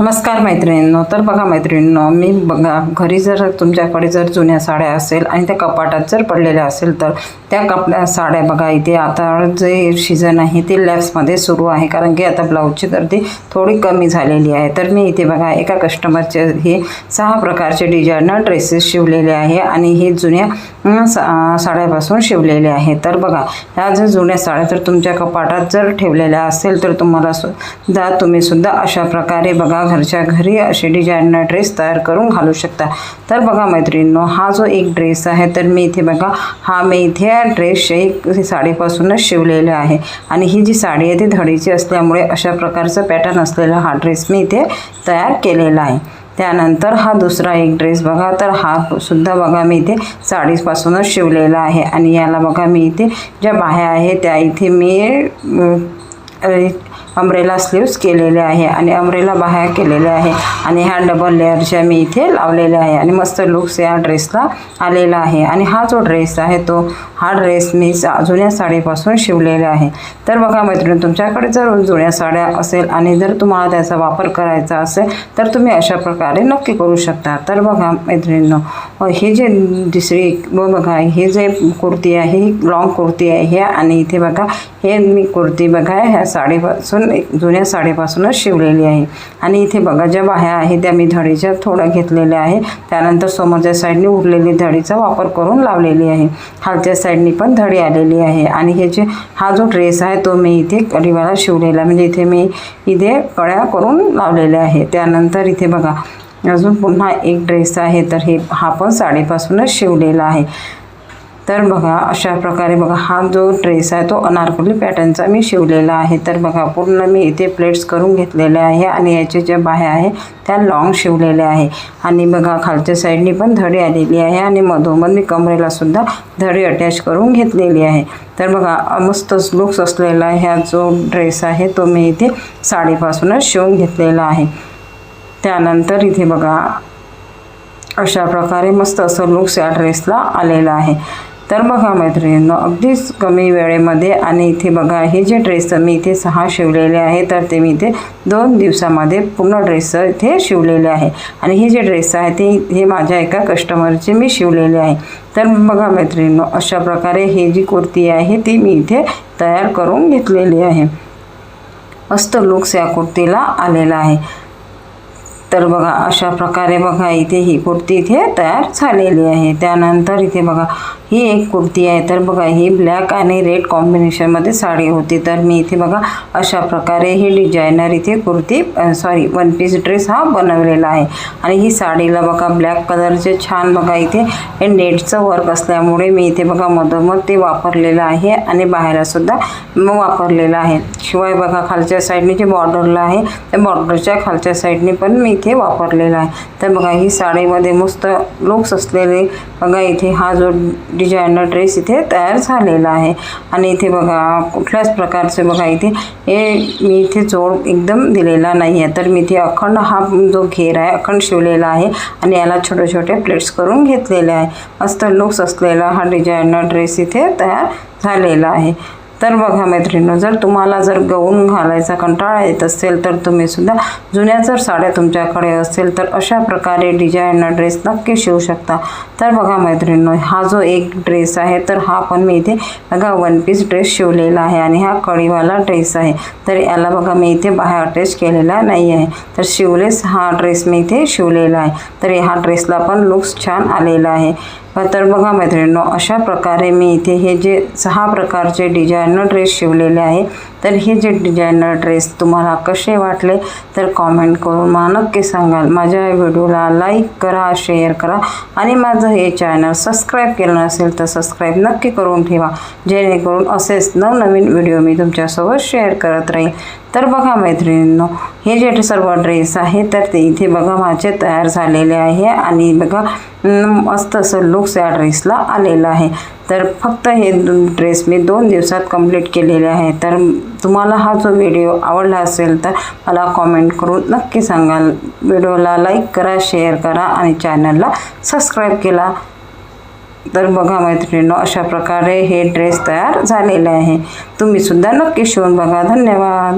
नमस्कार मैत्रिणींनो. तर बघा मैत्रिणींनो, मी बघा घरी जर तुमच्याकडे जर जुन्या साड्या असेल आणि त्या कपाटात जर पडलेल्या असेल तर त्या साड्या बघा इथे आता जे सीझन आहे ते लॅप्समध्ये सुरू आहे, कारण की आता ब्लाऊजची गर्दी थोडी कमी झालेली आहे. तर मी इथे बघा एका कस्टमरचे हे 6 प्रकारचे डिझायनर ड्रेसेस शिवलेले आहे आणि हे जुन्या साड्यापासून शिवलेले आहे. तर बघा ह्या जर जुन्या साड्या जर तुमच्या कपाटात जर ठेवलेल्या असेल तर तुम्ही सुद्धा अशा प्रकारे बघा घरच्या घरी असे डिझायनर ड्रेस तयार करून घालू शकता. तर बघा मैत्रिणींनो, हा जो एक ड्रेस आहे तर मी इथे बघा मी इथे ड्रेस एक साडीपासूनच शिवलेला आहे आणि ही जी साडी आहे ती धडीची असल्यामुळे अशा प्रकारचा पॅटर्न असलेला हा ड्रेस मी इथे तयार केलेला आहे. त्यानंतर हा दुसरा एक ड्रेस बघा, तर हा सुद्धा बघा मी इथे साडीपासूनच शिवलेला आहे आणि याला बघा मी इथे ज्या बाह्या आहे त्या इथे मी अम्ब्रेला स्लीव्स केलेले आहे आणि अम्ब्रेला बाह्या केलेल्या आहे आणि ह्या डबल लेअरच्या मी इथे लावलेल्या आहे आणि मस्त लुक्स या ड्रेसला आलेला आहे. आणि हा जो ड्रेस आहे हा ड्रेस मी जुन्या साडीपासून शिवलेला आहे. तर बघा मैत्रिणी, तुमच्याकडे जर जुन्या साड्या असेल आणि जर तुम्हाला त्याचा वापर करायचा असेल तर तुम्ही अशा प्रकारे नक्की करू शकता. तर बघा मैत्रिणींनो, हे जे दुसरी बघा हे जे कुर्ती आहे ही लॉंग कुर्ती आहे हे, आणि इथे बघा हे मी कुर्ती बघा ह्या साडीपासून जुन्या साडीपासूनच शिवलेली आहे. आणि इथे बघा ज्या बाह्या आहेत त्या मी धडीच्या थोड्या घेतलेल्या आहे, त्यानंतर समोरच्या साईडने उरलेली धडीचा वापर करून लावलेली आहे. खालच्या साईडनी पण धडी आलेली आहे. आणि हा जो ड्रेस आहे तो मी इथे कडीवाला शिवलेला, म्हणजे इथे मी इथे कड्या करून लावलेल्या आहे. त्यानंतर इथे बघा अजून पुन्हा एक ड्रेस आहे, तर हा पण साडीपासूनच शिवलेला आहे. तर बघा अशा प्रकारे बघा हा जो ड्रेस आहे तो अनारकली पॅटर्नचा मी शिवलेला आहे. तर बघा पूर्ण मी इथे प्लेट्स करून घेतलेले आहे आणि याचे ज्या बाह्या आहे त्या लॉंग शिवलेल्या आहे. आणि बघा खालच्या साईडनी पण धडी आलेली आहे आणि मधोमध मी कमरेला सुद्धा धडी अटॅच करून घेतलेली आहे. तर बघा मस्त लुक्स असलेला ह्या जो ड्रेस आहे तो मी इथे साडीपासूनच शिवून घेतलेला आहे. त्यानंतर इथे बघा अशा प्रकारे मस्त असं लुक्स या ड्रेसला आलेला आहे. तर बघा मैत्रिणींनो, अगदीच कमी वेळेमध्ये आणि इथे बघा हे जे ड्रेस मी इथे 6 शिवलेले आहे तर ते मी इथे 2 दिवसामध्ये पूर्ण ड्रेस इथे शिवलेले आहे. आणि हे जे ड्रेस आहे हे माझ्या एका कस्टमरचे मी शिवलेले आहे. तर बघा मैत्रिणींनो, अशा प्रकारे हे जी कुर्ती आहे ती मी इथे तयार करून घेतलेली आहे. मस्त लुक्स या कुर्तीला आलेला आहे. तर बघा अशा प्रकारे बघा इथे ही कुर्ती इथे तयार झालेली आहे. त्यानंतर इथे बघा ही एक कुर्ती आहे, तर बघा ही ब्लॅक आणि रेड कॉम्बिनेशनमध्ये साडी होती. तर मी इथे बघा अशा प्रकारे ही डिझायनर इथे कुर्ती वन पीस ड्रेस हा बनवलेला आहे. आणि ही साडीला बघा ब्लॅक कलरचे छान बघा इथे हे नेटचं वर्क असल्यामुळे मी इथे बघा मधोमध ते वापरलेलं आहे आणि बाहेर सुद्धा वापरलेलं आहे. शिवाय बघा खालच्या साईडने जे बॉर्डरला आहे त्या बॉर्डरच्या खालच्या साईडने पण मी इथे वापरलेला आहे. तर बघा ही साडीमध्ये मस्त लुक्स असलेले बघा इथे हा जो डिझायनर ड्रेस इथे तयार झालेला आहे. आणि इथे बघा कुठल्याच प्रकारचे बघा इथे मी इथे जोड एकदम दिलेला नाही आहे. तर मी इथे अखंड हा जो घेर आहे अखंड शिवलेला आहे आणि याला छोटे छोटे प्लेट्स करून घेतलेले आहे. मस्त लुक्स असलेला हा डिझायनर ड्रेस इथे तयार झालेला आहे. तर बघा मैत्रिणींनो, जर तुम्हाला जर गाऊन घालायचा कंटाळा येत असेल तर तुम्ही सुद्धा जुन्या जर साड्या तुमच्याकडे असेल तर अशा प्रकारे डिझायनर ड्रेस नक्की शिवू शकता. तर बघा मैत्रिणींनो, हा जो एक ड्रेस आहे तर हा पण मी इथे बघा वन पीस ड्रेस शिवलेला आहे आणि हा कळीवाला ड्रेस आहे. तर याला बघा मी इथे बाहेर अटॅच केलेला नाही आहे, तर शिवलेस हा ड्रेस मी इथे शिवलेला आहे. तर ह्या ड्रेसला पण लुक्स छान आलेला आहे. तर बघा मैत्रिणींनो, अशा प्रकारे मी इथे हे जे 6 प्रकारचे डिझायनर ड्रेस शिवलेले आहे. तर हे जे डिझायनर ड्रेस तुम्हाला कसे वाटले तर कॉमेंट करून मला नक्की सांगाल. माझ्या व्हिडिओला लाईक करा, शेअर करा आणि माझं हे चॅनल सबस्क्राईब केलं नसेल तर सबस्क्राईब नक्की करून ठेवा, जेणेकरून असेच नवनवीन व्हिडिओ मी तुमच्यासोबत शेअर करत राहील. तर बघा मैत्रिणींनो, हे जे सर्व ड्रेस आहे तर ते इथे बघा माझे तयार झालेले आहे आणि बघा मस्त असं लुक्स या ड्रेसला आलेलं आहे. तर फक्त हे ड्रेस मी 2 दिवसात कंप्लीट केलेले आहे. तर तुम्हाला हा जो व्हिडिओ आवडला असेल तर मला कॉमेंट करून नक्की सांगाल. व्हिडिओला लाईक करा, शेअर करा आणि चॅनलला सबस्क्राईब केला. तर बघा मैत्रिणींनो, अशा प्रकारे हे ड्रेस तयार झालेले आहे. तुम्ही सुद्धा नक्की शिवून बघा. धन्यवाद.